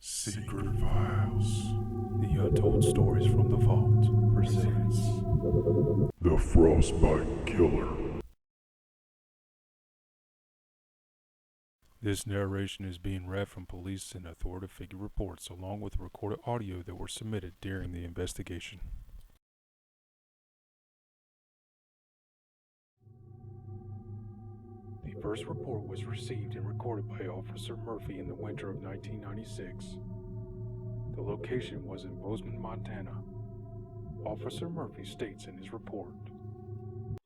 Secret Files. The Untold Stories from the Vault presents The Frostbite Killer. This narration is being read from police and authoritative figure reports, along with recorded audio that were submitted during the investigation. The first report was received and recorded by Officer Murphy in the winter of 1996. The location was in Bozeman, Montana. Officer Murphy states in his report,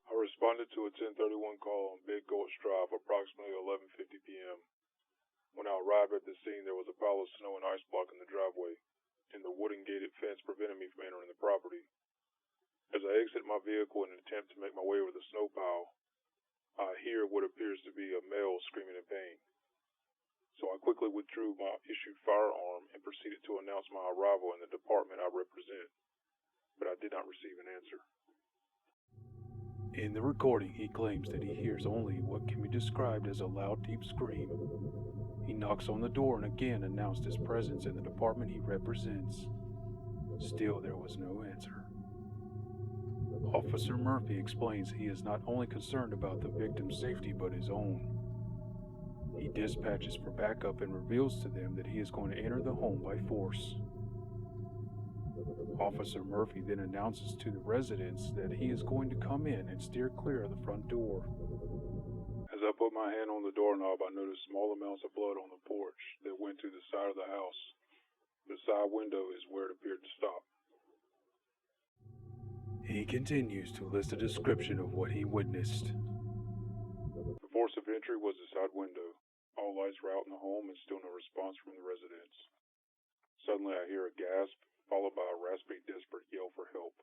I responded to a 1031 call on Big Gulch Drive approximately 11:50 p.m. When I arrived at the scene, there was a pile of snow and ice blocking the driveway, and the wooden gated fence prevented me from entering the property. As I exit my vehicle in an attempt to make my way over the snow pile, I hear what appears to be a male screaming in pain. So I quickly withdrew my issued firearm and proceeded to announce my arrival in the department I represent, but I did not receive an answer. In the recording, he claims that he hears only what can be described as a loud, deep scream. He knocks on the door and again announced his presence in the department he represents. Still, there was no answer. Officer Murphy explains he is not only concerned about the victim's safety but his own. He dispatches for backup and reveals to them that he is going to enter the home by force. Officer Murphy then announces to the residents that he is going to come in and steer clear of the front door. As I put my hand on the doorknob, I noticed small amounts of blood on the porch that went to the side of the house. The side window is where it appeared to stop. He continues to list a description of what he witnessed. The force of entry was the side window. All lights were out in the home and still no response from the residents. Suddenly I hear a gasp, followed by a raspy, desperate yell for help.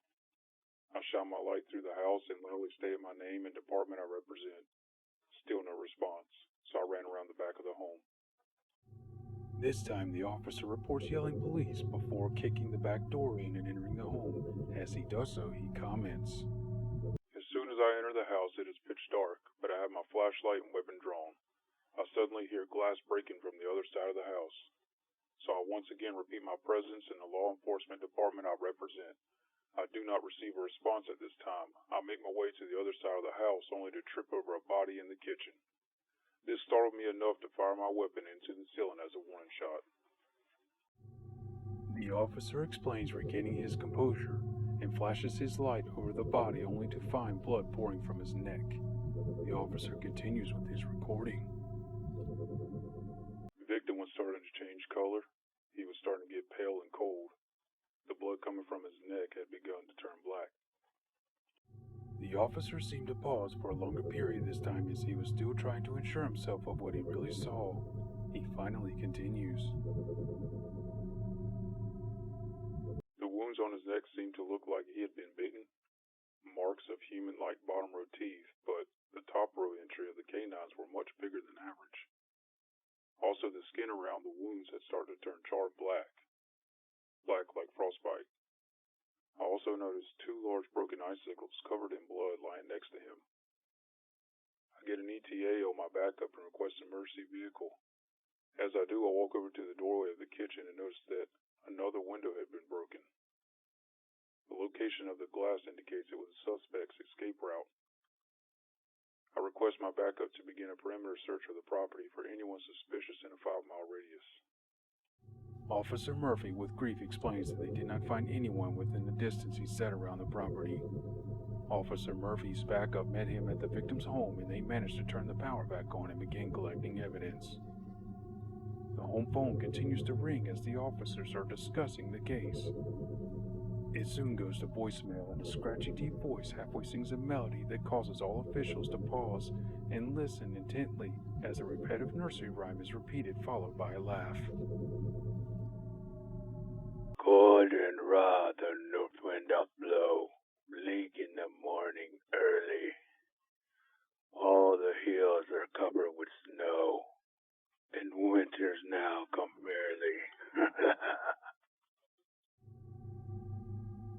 I shine my light through the house and loudly stated my name and department I represent. Still no response, so I ran around the back of the home. This time the officer reports yelling police before kicking the back door in and entering the home. As he does so, he comments, As soon as I enter the house, it is pitch dark, but I have my flashlight and weapon drawn. I suddenly hear glass breaking from the other side of the house. So I once again repeat my presence in the law enforcement department I represent. I do not receive a response at this time. I make my way to the other side of the house only to trip over a body in the kitchen. This startled me enough to fire my weapon into the ceiling as a warning shot. The officer explains regaining his composure and flashes his light over the body only to find blood pouring from his neck. The officer continues with his recording. The victim was starting to change color. He was starting to get pale and cold. The blood coming from his neck had begun to turn black. The officer seemed to pause for a longer period this time as he was still trying to assure himself of what he really saw. He finally continues. The wounds on his neck seemed to look like he had been bitten. Marks of human-like bottom row teeth, but the top row entry of the canines were much bigger than average. Also, the skin around the wounds had started to turn charred black like frostbite. I also noticed two large broken icicles covered in blood lying next to him. I get an ETA on my backup and request an emergency vehicle. As I do, I walk over to the doorway of the kitchen and notice that another window had been broken. The location of the glass indicates it was the suspect's escape route. I request my backup to begin a perimeter search of the property for anyone suspicious in a 5-mile radius. Officer Murphy, with grief, explains that they did not find anyone within the distance he set around the property. Officer Murphy's backup met him at the victim's home and they managed to turn the power back on and begin collecting evidence. The home phone continues to ring as the officers are discussing the case. It soon goes to voicemail and a scratchy deep voice halfway sings a melody that causes all officials to pause and listen intently as a repetitive nursery rhyme is repeated followed by a laugh. Cold and raw, the north wind up blow, bleak in the morning early. All the hills are covered with snow, and winter's now come early.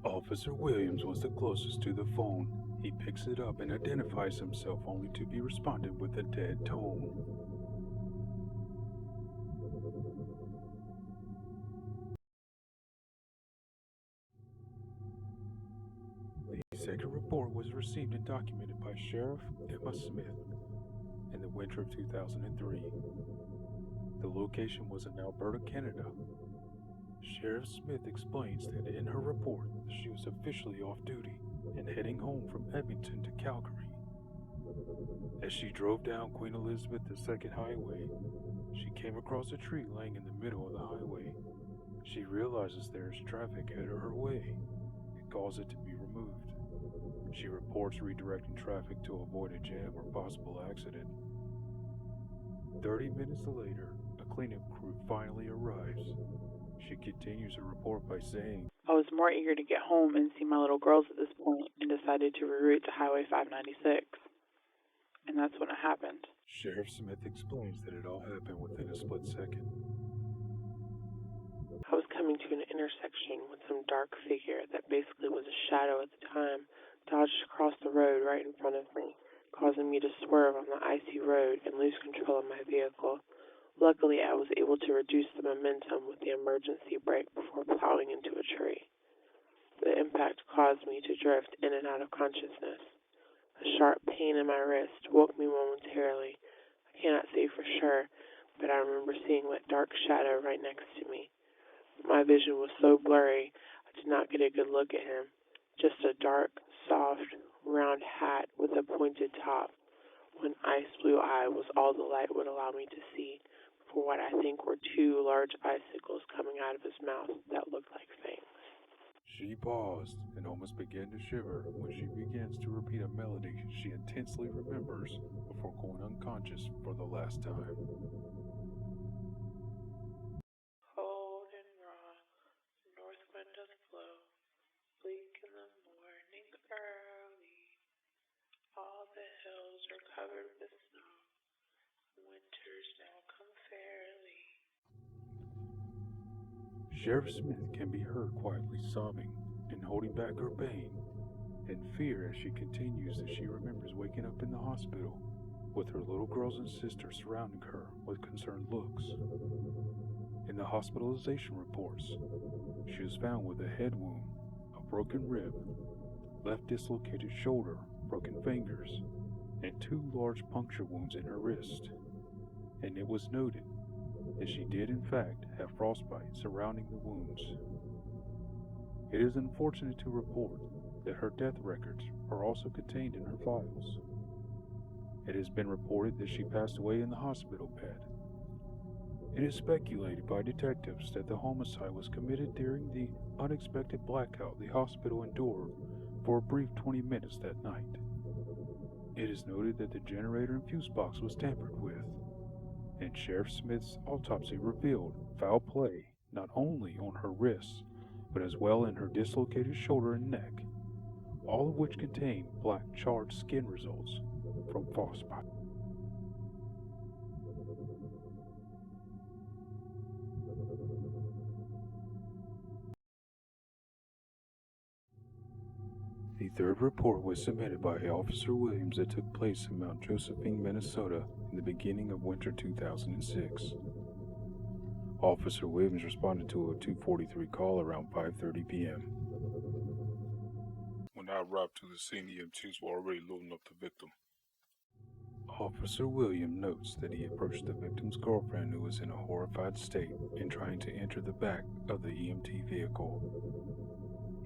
Officer Williams was the closest to the phone. He picks it up and identifies himself only to be responded with a dead tone. second report was received and documented by Sheriff Emma Smith in the winter of 2003. The location was in Alberta, Canada. Sheriff Smith explains that in her report she was officially off duty and heading home from Edmonton to Calgary. As she drove down Queen Elizabeth II Highway, she came across a tree laying in the middle of the highway. She realizes there is traffic headed her way and calls it to be removed. She reports redirecting traffic to avoid a jam or possible accident. 30 minutes later, a cleanup crew finally arrives. She continues her report by saying, I was more eager to get home and see my little girls at this point and decided to reroute to Highway 596. And that's when it happened. Sheriff Smith explains that it all happened within a split second. I was coming to an intersection when some dark figure that basically was a shadow at the time dodged across the road right in front of me, causing me to swerve on the icy road and lose control of my vehicle. Luckily, I was able to reduce the momentum with the emergency brake before plowing into a tree. The impact caused me to drift in and out of consciousness. A sharp pain in my wrist woke me momentarily. I cannot say for sure, but I remember seeing that dark shadow right next to me. My vision was so blurry, I did not get a good look at him. Just a dark, soft, round hat with a pointed top. One ice blue eye was all the light would allow me to see, for what I think were two large icicles coming out of his mouth that looked like fangs. She paused and almost began to shiver when she begins to repeat a melody she intensely remembers before going unconscious for the last time. Cold and raw, north wind doth blow, bleak in the morning early. All the hills are covered with snow, winter's now come fairly. Sheriff Smith can be heard quietly sobbing and holding back her pain and fear as she continues that she remembers waking up in the hospital with her little girls and sister surrounding her with concerned looks. In the hospitalization reports, she was found with a head wound, a broken rib, left dislocated shoulder, broken fingers, and 2 large puncture wounds in her wrist. And it was noted that she did in fact have frostbite surrounding the wounds. It is unfortunate to report that her death records are also contained in her files. It has been reported that she passed away in the hospital bed. It is speculated by detectives that the homicide was committed during the unexpected blackout the hospital endured for a brief 20 minutes that night. It is noted that the generator and fuse box was tampered with, and Sheriff Smith's autopsy revealed foul play not only on her wrists, but as well in her dislocated shoulder and neck, all of which contained black charred skin results from frostbite. The third report was submitted by Officer Williams that took place in Mount Josephine, Minnesota in the beginning of winter 2006. Officer Williams responded to a 243 call around 5:30 p.m. When I arrived to the scene, EMTs were already loading up the victim. Officer Williams notes that he approached the victim's girlfriend who was in a horrified state and trying to enter the back of the EMT vehicle.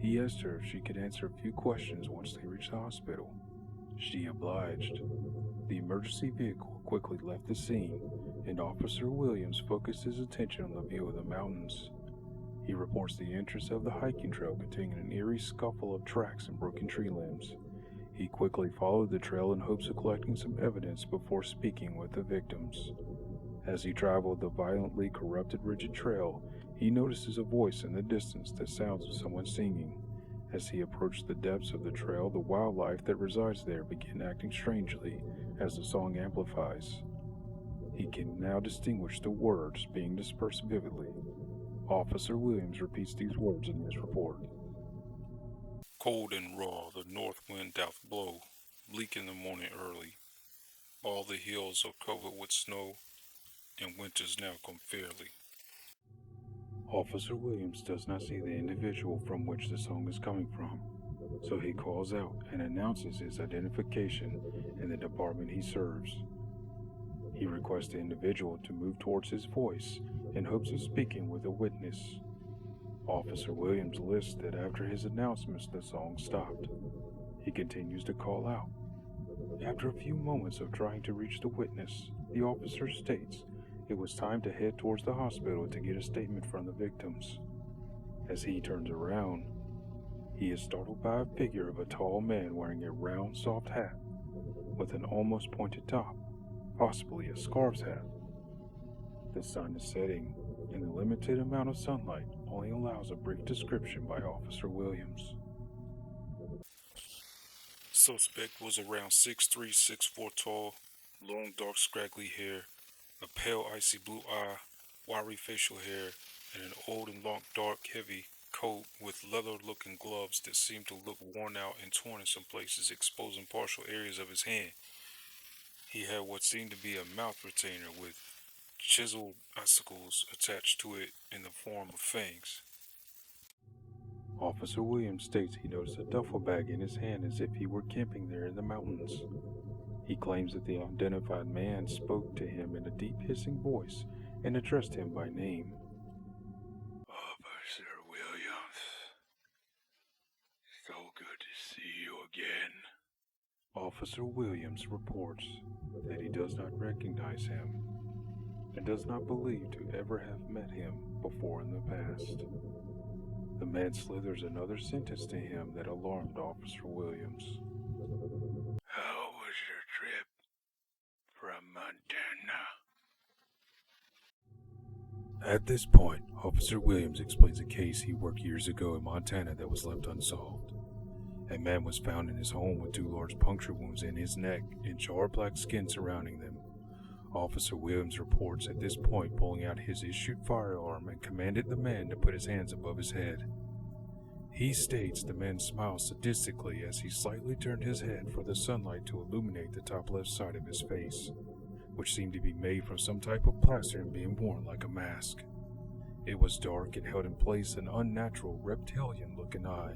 He asked her if she could answer a few questions once they reached the hospital. She obliged. The emergency vehicle quickly left the scene, and Officer Williams focused his attention on the view of the mountains. He reports the entrance of the hiking trail containing an eerie scuffle of tracks and broken tree limbs. He quickly followed the trail in hopes of collecting some evidence before speaking with the victims. As he traveled the violently corrupted rigid trail, he notices a voice in the distance that sounds of someone singing. As he approached the depths of the trail, the wildlife that resides there began acting strangely as the song amplifies. He can now distinguish the words being dispersed vividly. Officer Williams repeats these words in his report. Cold and raw, the north wind doth blow, bleak in the morning early. All the hills are covered with snow, and winter's now come fairly. Officer Williams does not see the individual from which the song is coming from. So he calls out and announces his identification and the department he serves. He requests the individual to move towards his voice in hopes of speaking with a witness. Officer Williams lists that after his announcements the song stopped. He continues to call out. After a few moments of trying to reach the witness, the officer states it was time to head towards the hospital to get a statement from the victims. As he turns around, he is startled by a figure of a tall man wearing a round, soft hat with an almost pointed top, possibly a scarf's hat. The sun is setting, and the limited amount of sunlight only allows a brief description by Officer Williams. Suspect was around 6'3", 6'4" tall, long dark scraggly hair, a pale icy blue eye, wiry facial hair, and an old and long dark heavy coat with leather-looking gloves that seemed to look worn out and torn in some places, exposing partial areas of his hand. He had what seemed to be a mouth retainer with chiseled icicles attached to it in the form of fangs. Officer Williams states he noticed a duffel bag in his hand as if he were camping there in the mountains. He claims that the unidentified man spoke to him in a deep hissing voice and addressed him by name. Officer Williams, so good to see you again. Officer Williams reports that he does not recognize him and does not believe to ever have met him before in the past. The man slithers another sentence to him that alarmed Officer Williams. How was your trip from Montana? At this point, Officer Williams explains a case he worked years ago in Montana that was left unsolved. A man was found in his home with 2 large puncture wounds in his neck and charred black skin surrounding them. Officer Williams reports at this point pulling out his issued firearm and commanded the man to put his hands above his head. He states the man smiled sadistically as he slightly turned his head for the sunlight to illuminate the top left side of his face, which seemed to be made from some type of plaster and being worn like a mask. It was dark and held in place an unnatural reptilian-looking eye.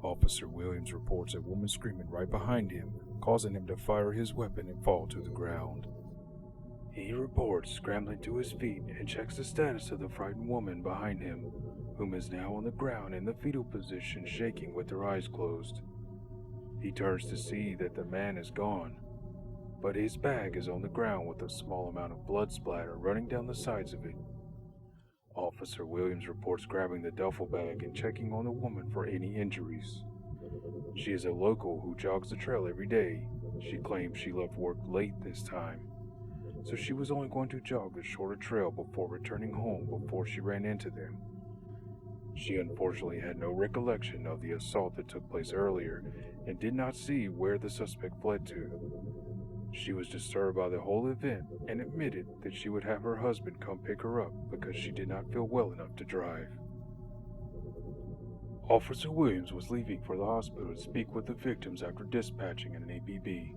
Officer Williams reports a woman screaming right behind him, causing him to fire his weapon and fall to the ground. He reports scrambling to his feet and checks the status of the frightened woman behind him, whom is now on the ground in the fetal position, shaking with her eyes closed. He turns to see that the man is gone, but his bag is on the ground with a small amount of blood splatter running down the sides of it. Officer Williams reports grabbing the duffel bag and checking on the woman for any injuries. She is a local who jogs the trail every day. She claims she left work late this time, so she was only going to jog the shorter trail before returning home before she ran into them. She unfortunately had no recollection of the assault that took place earlier and did not see where the suspect fled to. She was disturbed by the whole event and admitted that she would have her husband come pick her up because she did not feel well enough to drive. Officer Williams was leaving for the hospital to speak with the victims after dispatching an APB.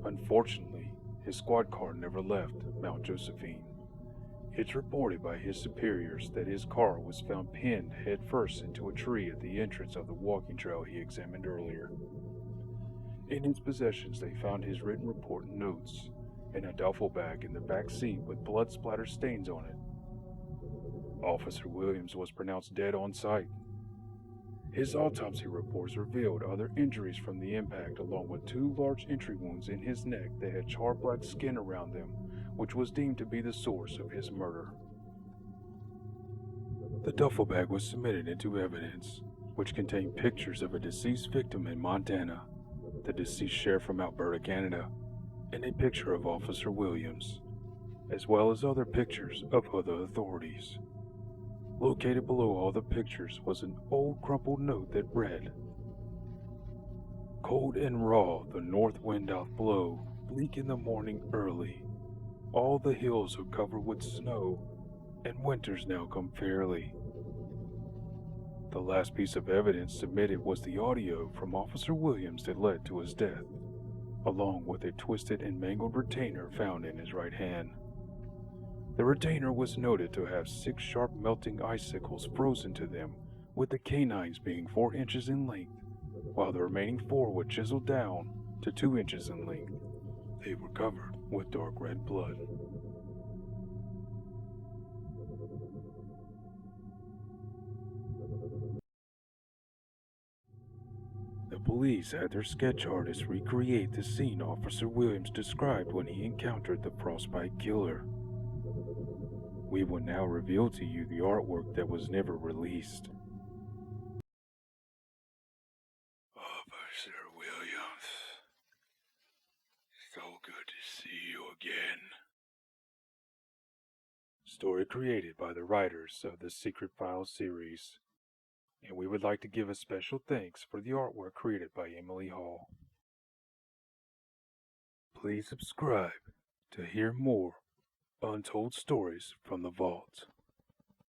Unfortunately, his squad car never left Mount Josephine. It's reported by his superiors that his car was found pinned headfirst into a tree at the entrance of the walking trail he examined earlier. In his possessions, they found his written report and notes, and a duffel bag in the back seat with blood splatter stains on it. Officer Williams was pronounced dead on sight. His autopsy reports revealed other injuries from the impact, along with 2 large entry wounds in his neck that had charred black skin around them, which was deemed to be the source of his murder. The duffel bag was submitted into evidence, which contained pictures of a deceased victim in Montana, the deceased sheriff from Alberta, Canada, and a picture of Officer Williams, as well as other pictures of other authorities. Located below all the pictures was an old crumpled note that read, "Cold and raw the north wind doth blow, bleak in the morning early. All the hills are covered with snow, and winter's now come fairly." The last piece of evidence submitted was the audio from Officer Williams that led to his death, along with a twisted and mangled retainer found in his right hand. The retainer was noted to have 6 sharp melting icicles frozen to them, with the canines being 4 inches in length while the remaining 4 were chiseled down to 2 inches in length. They were covered with dark red blood. The police had their sketch artists recreate the scene Officer Williams described when he encountered the frostbite killer. We will now reveal to you the artwork that was never released. Officer Williams, so good to see you again. Story created by the writers of the Secret Files series. And we would like to give a special thanks for the artwork created by Emily Hall. Please subscribe to hear more untold stories from the vault.